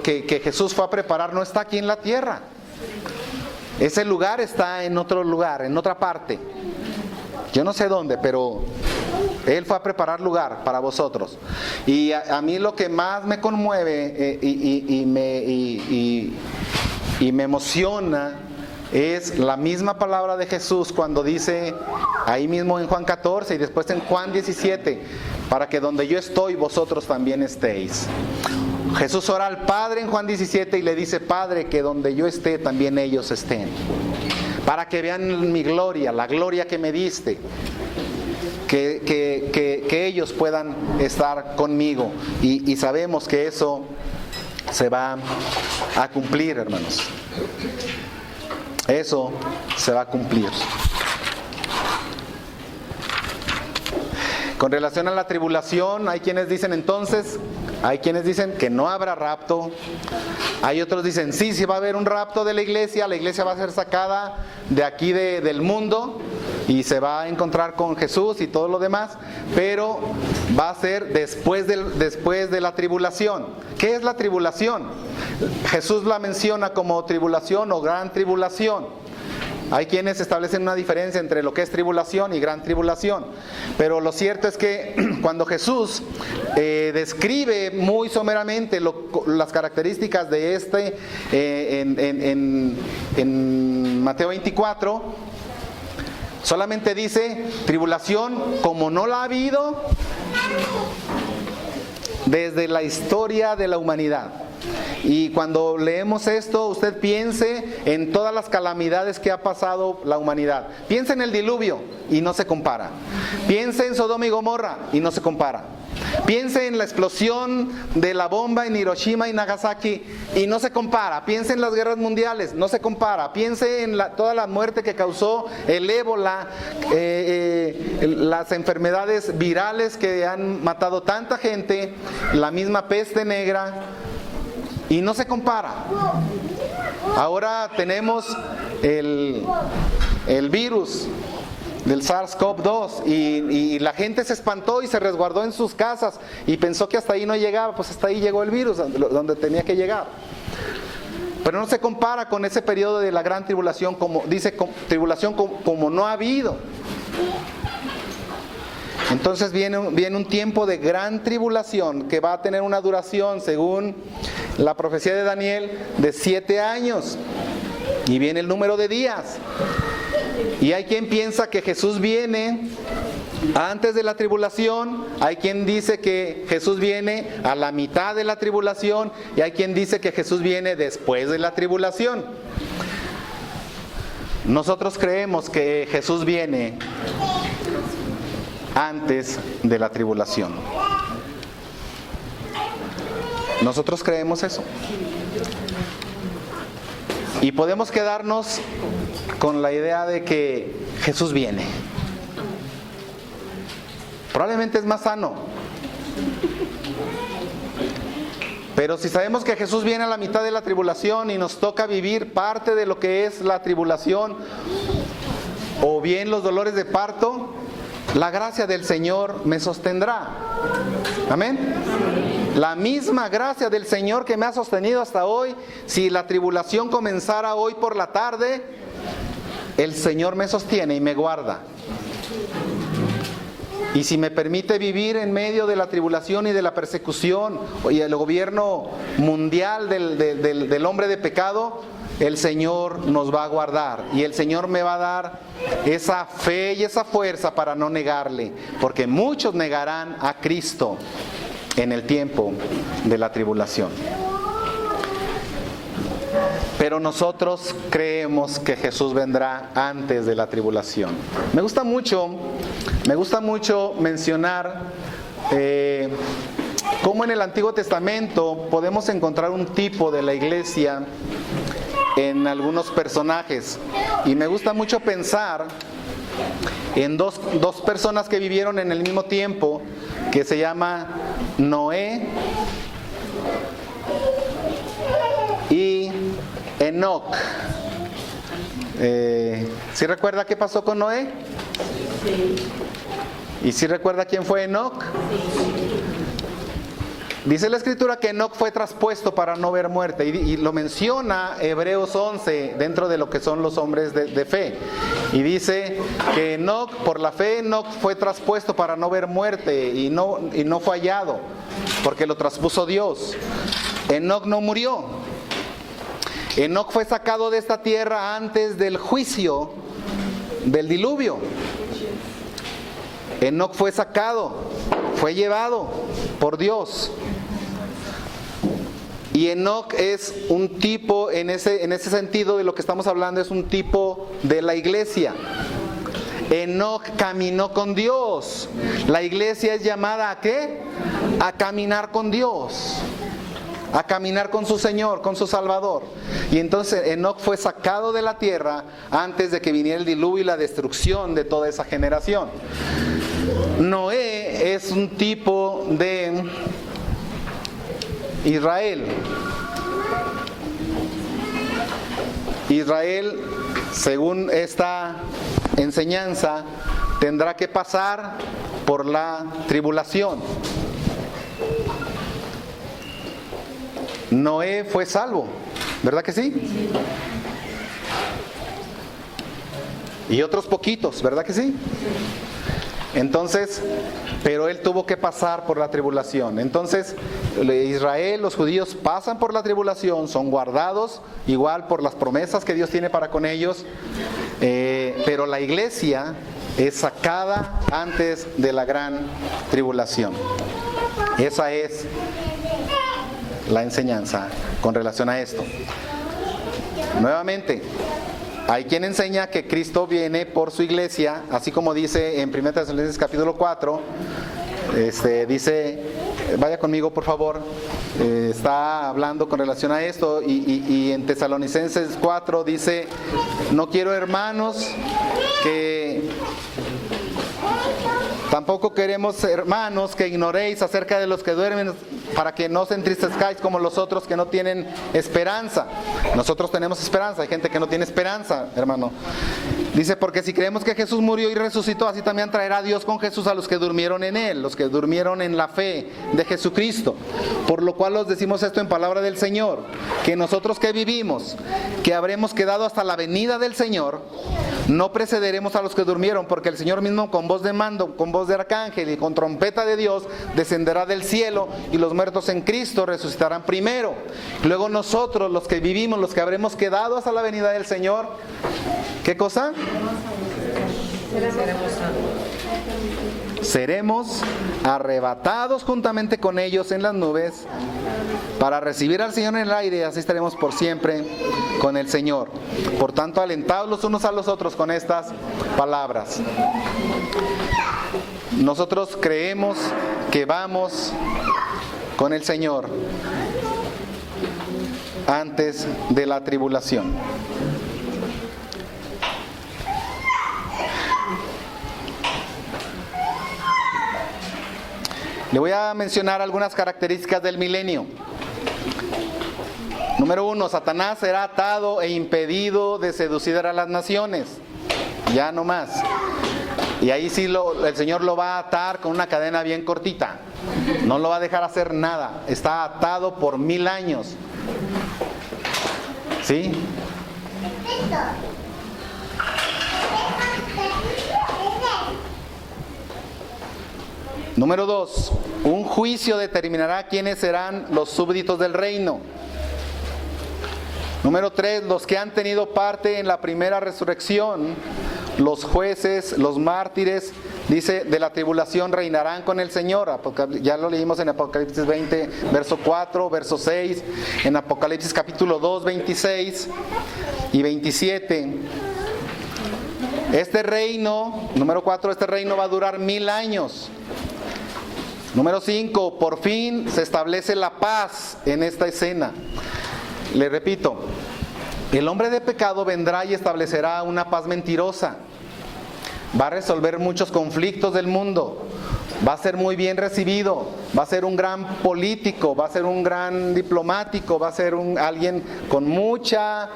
que Jesús fue a preparar no está aquí en la tierra. Ese lugar está en otro lugar, en otra parte. Yo no sé dónde, pero Él fue a preparar lugar para vosotros. Y a mí lo que más me conmueve y me emociona es la misma palabra de Jesús cuando dice ahí mismo en Juan 14 y después en Juan 17: para que donde yo estoy vosotros también estéis. Jesús ora al Padre en Juan 17 y le dice: Padre, que donde yo esté también ellos estén, para que vean mi gloria, la gloria que me diste, que ellos puedan estar conmigo. Y sabemos que eso se va a cumplir, hermanos. Eso se va a cumplir. Con relación a la tribulación, hay quienes dicen que no habrá rapto. Hay otros dicen sí va a haber un rapto de la iglesia va a ser sacada de aquí del mundo y se va a encontrar con Jesús y todo lo demás, pero va a ser después de la tribulación. ¿Qué es la tribulación? Jesús la menciona como tribulación o gran tribulación. Hay quienes establecen una diferencia entre lo que es tribulación y gran tribulación, pero lo cierto es que cuando Jesús describe muy someramente las características de en Mateo 24, solamente dice tribulación como no la ha habido desde la historia de la humanidad. Y cuando leemos esto, usted piense en todas las calamidades que ha pasado la humanidad. Piense en el diluvio y no se compara. Piense en Sodoma y Gomorra y no se compara. Piense en la explosión de la bomba en Hiroshima y Nagasaki y no se compara. Piense en las guerras mundiales, no se compara. Piense en toda la muerte que causó el ébola, las enfermedades virales que han matado tanta gente, la misma peste negra. Y no se compara. Ahora tenemos el virus del SARS-CoV-2 y la gente se espantó y se resguardó en sus casas y pensó que hasta ahí no llegaba. Pues hasta ahí llegó el virus, donde tenía que llegar. Pero no se compara con ese periodo de la gran tribulación, como dice, tribulación como no ha habido. Entonces viene un tiempo de gran tribulación que va a tener una duración, según la profecía de Daniel, de 7 años. Y viene el número de días. Y hay quien piensa que Jesús viene antes de la tribulación, hay quien dice que Jesús viene a la mitad de la tribulación, y hay quien dice que Jesús viene después de la tribulación. Nosotros creemos que Jesús viene antes de la tribulación. Nosotros creemos eso. Y podemos quedarnos con la idea de que Jesús viene. Probablemente es más sano. Pero si sabemos que Jesús viene a la mitad de la tribulación y nos toca vivir parte de lo que es la tribulación, o bien los dolores de parto, la gracia del Señor me sostendrá. Amén. La misma gracia del Señor que me ha sostenido hasta hoy, si la tribulación comenzara hoy por la tarde, el Señor me sostiene y me guarda. Y si me permite vivir en medio de la tribulación y de la persecución y el gobierno mundial del hombre de pecado, el Señor nos va a guardar. Y el Señor me va a dar esa fe y esa fuerza para no negarle. Porque muchos negarán a Cristo en el tiempo de la tribulación. Pero nosotros creemos que Jesús vendrá antes de la tribulación. Me gusta mucho mencionar cómo en el Antiguo Testamento podemos encontrar un tipo de la iglesia en algunos personajes. Y me gusta mucho pensar en dos personas que vivieron en el mismo tiempo, que se llama Noé y Enoc. ¿Sí recuerda qué pasó con Noé? ¿Y sí recuerda quién fue Enoc? Dice la Escritura que Enoc fue traspuesto para no ver muerte, y lo menciona Hebreos 11 dentro de lo que son los hombres de fe. Y dice que Enoc, por la fe, Enoc fue traspuesto para no ver muerte, y no fue hallado, porque lo traspuso Dios. Enoc no murió. Enoc fue sacado de esta tierra antes del juicio del diluvio. Enoc fue sacado, fue llevado por Dios. Y Enoc es un tipo, en ese sentido de lo que estamos hablando, es un tipo de la iglesia. Enoc caminó con Dios. La iglesia es llamada ¿a qué? A caminar con Dios, a caminar con su Señor, con su Salvador. Y entonces Enoc fue sacado de la tierra antes de que viniera el diluvio y la destrucción de toda esa generación. Noé es un tipo de Israel. Israel, según esta enseñanza, tendrá que pasar por la tribulación. Noé fue salvo, ¿verdad que sí? Y otros poquitos, ¿verdad que sí? Entonces, pero él tuvo que pasar por la tribulación. Entonces, Israel, los judíos pasan por la tribulación, son guardados igual por las promesas que Dios tiene para con ellos, pero la iglesia es sacada antes de la gran tribulación. Esa es la enseñanza con relación a esto. Nuevamente, hay quien enseña que Cristo viene por su iglesia, así como dice en 1 Tesalonicenses capítulo 4, dice, vaya conmigo por favor, está hablando con relación a esto, y en Tesalonicenses 4 dice, no quiero, hermanos, que tampoco queremos, hermanos, que ignoréis acerca de los que duermen, para que no os entristezcáis como los otros que no tienen esperanza. Nosotros tenemos esperanza, hay gente que no tiene esperanza, hermano. Dice, porque si creemos que Jesús murió y resucitó, así también traerá Dios con Jesús a los que durmieron en Él, los que durmieron en la fe de Jesucristo. Por lo cual os decimos esto en palabra del Señor, que nosotros que vivimos, que habremos quedado hasta la venida del Señor, no precederemos a los que durmieron, porque el Señor mismo con voz de mando, con voz de arcángel y con trompeta de Dios descenderá del cielo, y los muertos en Cristo resucitarán primero. Luego nosotros, los que vivimos, los que habremos quedado hasta la venida del Señor, ¿qué cosa? Seremos arrebatados juntamente con ellos en las nubes para recibir al Señor en el aire, y así estaremos por siempre con el Señor. Por tanto, alentados los unos a los otros con estas palabras. Nosotros creemos que vamos con el Señor antes de la tribulación. Le voy a mencionar algunas características del milenio. Número 1, Satanás será atado e impedido de seducir a las naciones. Ya no más. Y ahí sí el Señor lo va a atar con una cadena bien cortita. No lo va a dejar hacer nada. Está atado por 1000 años. ¿Sí? Número 2, un juicio determinará quiénes serán los súbditos del reino. Número 3, los que han tenido parte en la primera resurrección, los jueces, los mártires, dice, de la tribulación reinarán con el Señor. Ya lo leímos en Apocalipsis 20, verso 4, verso 6, en Apocalipsis capítulo 2, 26 y 27. Este reino, número 4, este reino va a durar 1000 años. Número 5, por fin se establece la paz en esta escena. Le repito, el hombre de pecado vendrá y establecerá una paz mentirosa. Va a resolver muchos conflictos del mundo. Va a ser muy bien recibido. Va a ser un gran político, va a ser un gran diplomático, va a ser alguien con mucha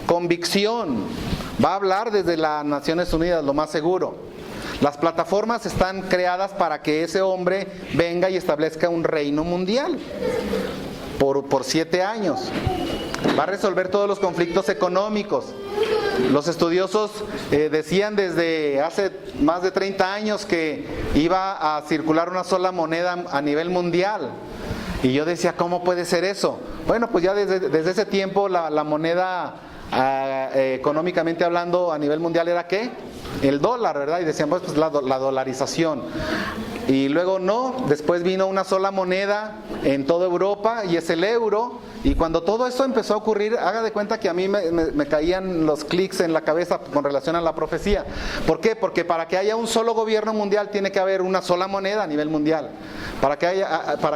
convicción. Va a hablar desde las Naciones Unidas, lo más seguro. Las plataformas están creadas para que ese hombre venga y establezca un reino mundial por 7 años. Va a resolver todos los conflictos económicos. Los estudiosos decían desde hace más de 30 años que iba a circular una sola moneda a nivel mundial. Y yo decía, ¿cómo puede ser eso? Bueno, pues ya desde ese tiempo la moneda, económicamente hablando, a nivel mundial era ¿qué? El dólar, ¿verdad? Y decían, pues la dolarización. Y luego después vino una sola moneda en toda Europa y es el euro. Y cuando todo eso empezó a ocurrir, haga de cuenta que a mí me caían los clics en la cabeza con relación a la profecía. ¿Por qué? Porque para que haya un solo gobierno mundial tiene que haber una sola moneda a nivel mundial. Para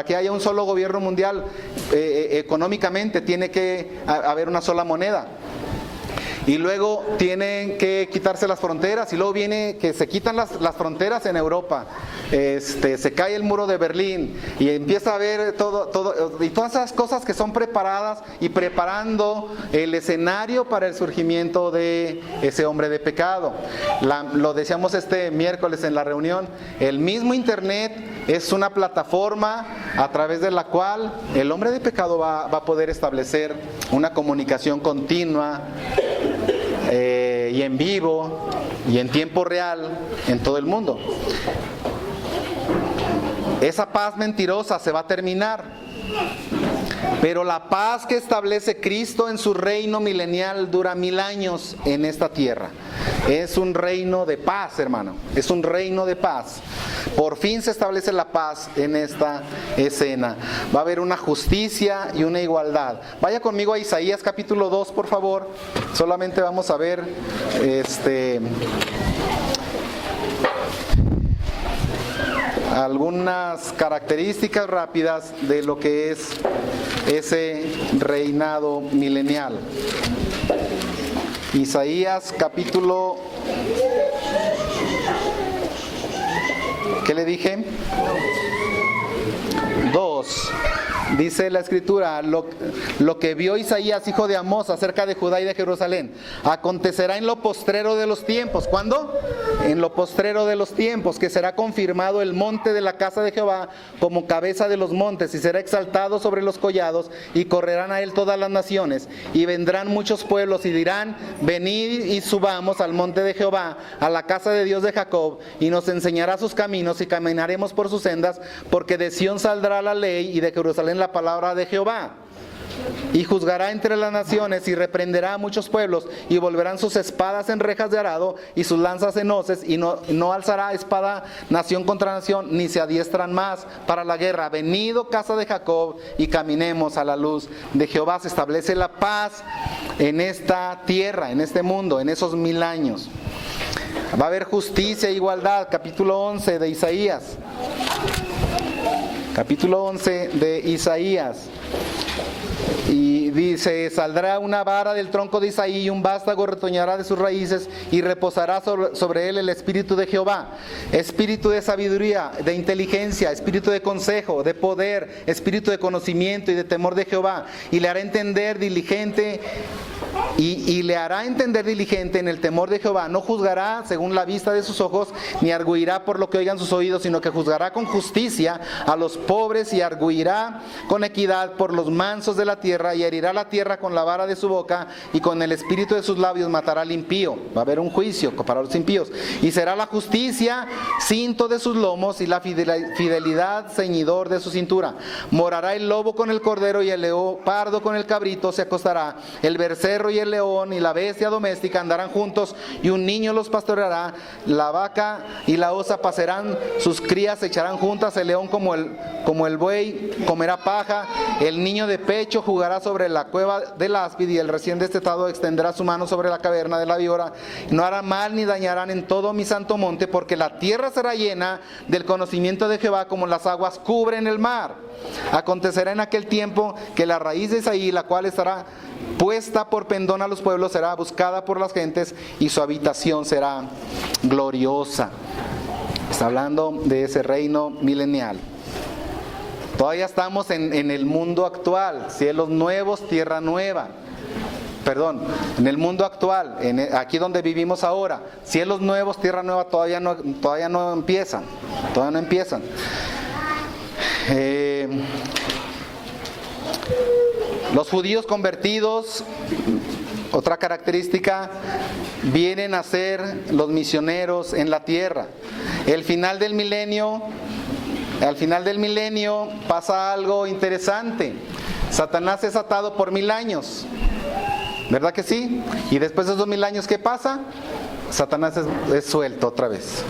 que haya un solo gobierno mundial, económicamente tiene que haber una sola moneda. Y luego tienen que quitarse las fronteras, y luego viene que se quitan las fronteras en Europa, se cae el muro de Berlín y empieza a haber todo y todas esas cosas que son preparadas y preparando el escenario para el surgimiento de ese hombre de pecado. Lo decíamos este miércoles en la reunión, el mismo internet es una plataforma a través de la cual el hombre de pecado va a poder establecer una comunicación continua y en vivo y en tiempo real en todo el mundo. Esa paz mentirosa se va a terminar, pero la paz que establece Cristo en su reino milenial dura 1000 años en esta tierra. Es un reino de paz, hermano, es un reino de paz. Por fin se establece la paz en esta escena. Va a haber una justicia y una igualdad. Vaya conmigo a Isaías capítulo 2, por favor. Solamente vamos a ver algunas características rápidas de lo que es ese reinado milenial. Isaías capítulo, ¿qué le dije? 2, dice la Escritura, lo que vio Isaías, hijo de Amós, acerca de Judá y de Jerusalén, acontecerá en lo postrero de los tiempos. ¿Cuándo? En lo postrero de los tiempos, que será confirmado el monte de la casa de Jehová como cabeza de los montes, y será exaltado sobre los collados, y correrán a él todas las naciones, y vendrán muchos pueblos, y dirán, venid y subamos al monte de Jehová, a la casa de Dios de Jacob, y nos enseñará sus caminos, y caminaremos por sus sendas, porque de Sión saldrá la ley, y de Jerusalén la palabra de Jehová. Y juzgará entre las naciones, y reprenderá a muchos pueblos, y volverán sus espadas en rejas de arado, y sus lanzas en hoces, y no alzará espada nación contra nación, ni se adiestran más para la guerra. Venido casa de Jacob, y caminemos a la luz de Jehová. Se establece la paz en esta tierra, en este mundo, en esos 1000 años. Va a haber justicia e igualdad. Capítulo 11 de Isaías. Capítulo 11 de Isaías. Y dice, saldrá una vara del tronco de Isaí, y un vástago retoñará de sus raíces, y reposará sobre él el espíritu de Jehová, espíritu de sabiduría, de inteligencia, espíritu de consejo, de poder, espíritu de conocimiento y de temor de Jehová, y le hará entender diligente, y le hará entender diligente en el temor de Jehová. No juzgará según la vista de sus ojos, ni arguirá por lo que oigan sus oídos, sino que juzgará con justicia a los pobres, y arguirá con equidad por los mansos de la tierra, y herirá la tierra con la vara de su boca, y con el espíritu de sus labios matará al impío. Va a haber un juicio para los impíos, y será la justicia cinto de sus lomos, y la fidelidad ceñidor de su cintura. Morará el lobo con el cordero, y el leopardo con el cabrito se acostará. El becerro y el león y la bestia doméstica andarán juntos, y un niño los pastoreará. La vaca y la osa pasarán, sus crías se echarán juntas. El león como el buey comerá paja. El niño de pecho jugará sobre la cueva del áspid, y el recién destetado extenderá su mano sobre la caverna de la víbora. No harán mal ni dañarán en todo mi santo monte, porque la tierra será llena del conocimiento de Jehová, como las aguas cubren el mar. Acontecerá en aquel tiempo que la raíz de Isaí, la cual estará puesta por pendón a los pueblos, será buscada por las gentes, y su habitación será gloriosa. Está hablando de ese reino milenial. Todavía estamos en el mundo actual, cielos nuevos, tierra nueva. Perdón, en el mundo actual, aquí donde vivimos ahora, cielos nuevos, tierra nueva, todavía no empiezan. Los judíos convertidos, otra característica, vienen a ser los misioneros en la tierra. Al final del milenio pasa algo interesante. Satanás es atado por 1000 años, ¿verdad que sí? Y después de esos 1000 años, ¿qué pasa? Satanás es suelto otra vez.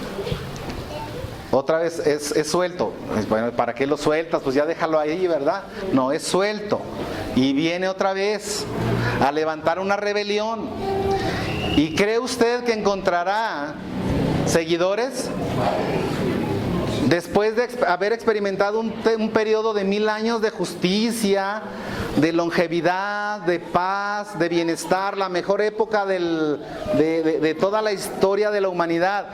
Otra vez es suelto. Bueno, ¿para qué lo sueltas? Pues ya déjalo ahí, ¿verdad? No, es suelto. Y viene otra vez a levantar una rebelión. ¿Y cree usted que encontrará seguidores? Después de haber experimentado un periodo de 1000 años de justicia, de longevidad, de paz, de bienestar, la mejor época de toda la historia de la humanidad,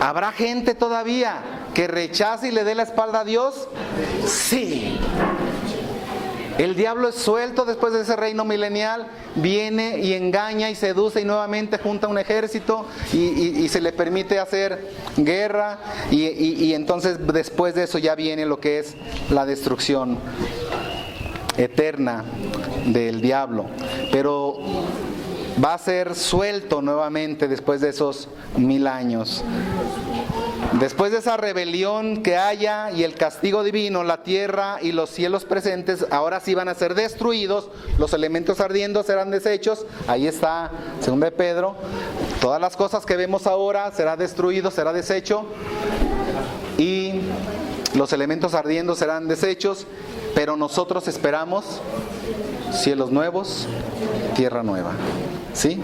¿habrá gente todavía que rechace y le dé la espalda a Dios? Sí. El diablo es suelto después de ese reino milenial, viene y engaña y seduce, y nuevamente junta un ejército y se le permite hacer guerra, y entonces después de eso ya viene lo que es la destrucción eterna del diablo. Pero va a ser suelto nuevamente después de esos 1000 años. Después de esa rebelión que haya y el castigo divino, la tierra y los cielos presentes ahora sí van a ser destruidos, los elementos ardiendo serán deshechos. Ahí está 2 de Pedro. Todas las cosas que vemos ahora será destruido, será deshecho, y los elementos ardiendo serán deshechos, pero nosotros esperamos cielos nuevos, tierra nueva. ¿Sí?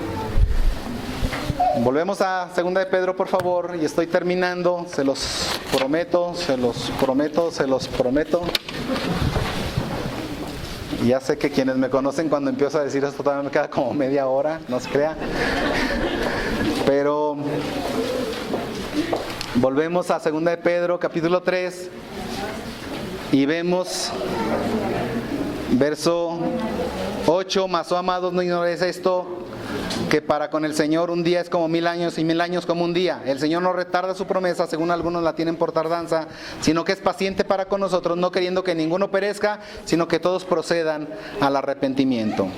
Volvemos a 2 de Pedro, por favor, y estoy terminando, se los prometo. Ya sé que quienes me conocen, cuando empiezo a decir esto todavía me queda como media hora, no se crea. Pero volvemos a 2 de Pedro, capítulo 3. y vemos verso 8, mas, oh amados, no ignoréis esto, que para con el Señor un día es como 1000 años y 1000 años como un día. El Señor no retarda su promesa, según algunos la tienen por tardanza, sino que es paciente para con nosotros, no queriendo que ninguno perezca, sino que todos procedan al arrepentimiento.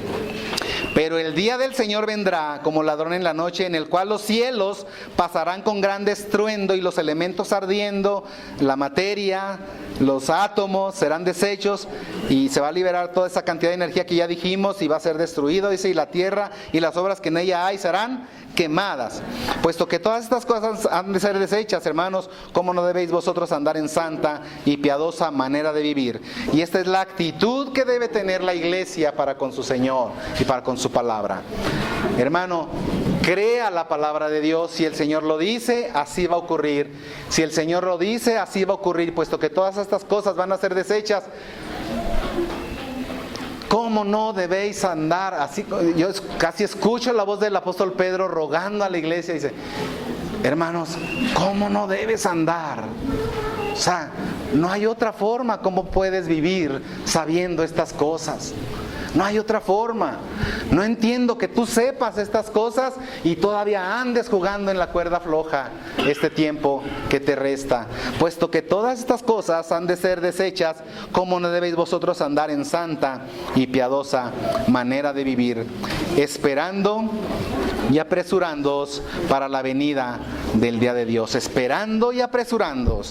Pero el día del Señor vendrá como ladrón en la noche, en el cual los cielos pasarán con gran estruendo y los elementos ardiendo, la materia, los átomos serán deshechos y se va a liberar toda esa cantidad de energía que ya dijimos y va a ser destruido, dice, y la tierra y las obras que en ella hay serán quemadas. Puesto que todas estas cosas han de ser deshechas, hermanos, ¿cómo no debéis vosotros andar en santa y piadosa manera de vivir? Y esta es la actitud que debe tener la iglesia para con su Señor y para con su palabra. Hermano, crea la palabra de Dios. Si el Señor lo dice, así va a ocurrir. Si el Señor lo dice, así va a ocurrir, puesto que todas estas cosas van a ser deshechas. ¿Cómo no debéis andar así? Yo casi escucho la voz del apóstol Pedro rogando a la iglesia. Dice, hermanos, ¿cómo no debes andar? O sea, no hay otra forma como puedes vivir sabiendo estas cosas. No hay otra forma. No entiendo que tú sepas estas cosas y todavía andes jugando en la cuerda floja este tiempo que te resta. Puesto que todas estas cosas han de ser deshechas, ¿cómo no debéis vosotros andar en santa y piadosa manera de vivir, esperando y apresurándoos para la venida del día de Dios? Esperando y apresurándoos,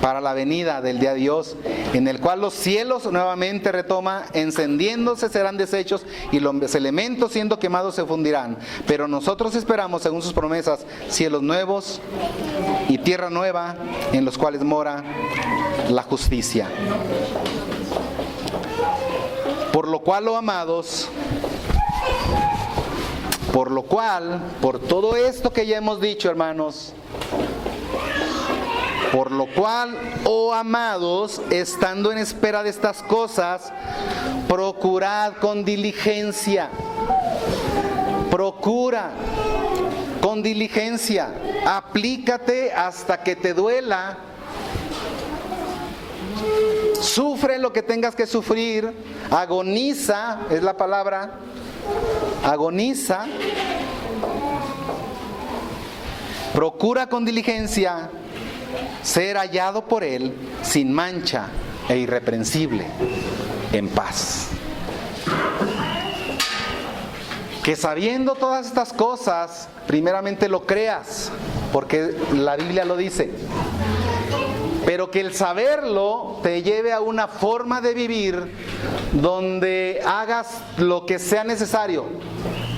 para la venida del día de Dios, en el cual los cielos nuevamente retoma, encendiéndose serán deshechos y los elementos siendo quemados se fundirán. Pero nosotros esperamos, según sus promesas, cielos nuevos y tierra nueva, en los cuales mora la justicia. Por lo cual, oh amados, por todo esto que ya hemos dicho, hermanos, por lo cual, oh amados, estando en espera de estas cosas, procurad con diligencia. Procura con diligencia. Aplícate hasta que te duela. Sufre lo que tengas que sufrir. Agoniza, es la palabra. Agoniza. Procura con diligencia ser hallado por Él sin mancha e irreprensible, en paz. Que sabiendo todas estas cosas, primeramente lo creas, porque la Biblia lo dice. Pero que el saberlo te lleve a una forma de vivir donde hagas lo que sea necesario.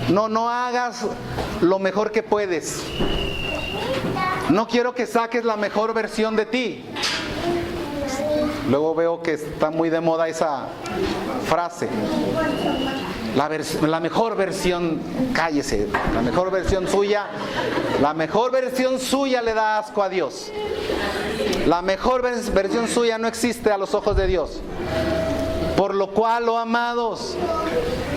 No hagas lo mejor que puedes. No quiero que saques la mejor versión de ti. Luego veo que está muy de moda esa frase. La mejor versión, cállese, la mejor versión suya le da asco a Dios. La mejor versión suya no existe a los ojos de Dios. Por lo cual, oh amados,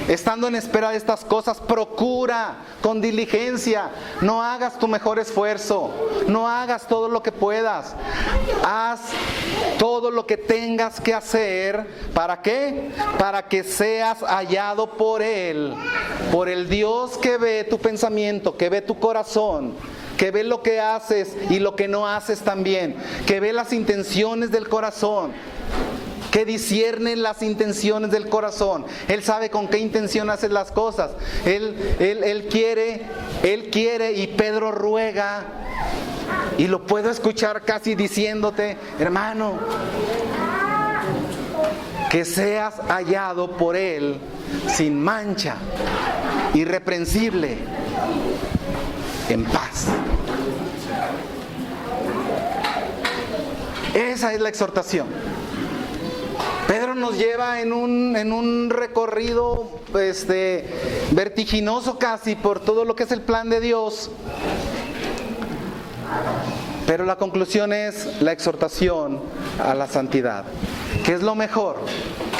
estando en espera de estas cosas, procura con diligencia. No hagas tu mejor esfuerzo, no hagas todo lo que puedas. Haz todo lo que tengas que hacer. ¿Para qué? Para que seas hallado por Él, por el Dios que ve tu pensamiento, que ve tu corazón, que ve lo que haces y lo que no haces también, que ve las intenciones del corazón, que discierne las intenciones del corazón. Él sabe con qué intención haces las cosas. Él quiere, y Pedro ruega, y lo puedo escuchar casi diciéndote, hermano, que seas hallado por Él sin mancha, irreprensible, en paz. Esa es la exhortación. Pedro nos lleva en un recorrido vertiginoso casi por todo lo que es el plan de Dios. Pero la conclusión es la exhortación a la santidad. ¿Qué es lo mejor?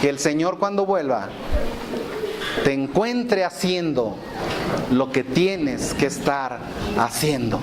Que el Señor, cuando vuelva, te encuentre haciendo lo que tienes que estar haciendo.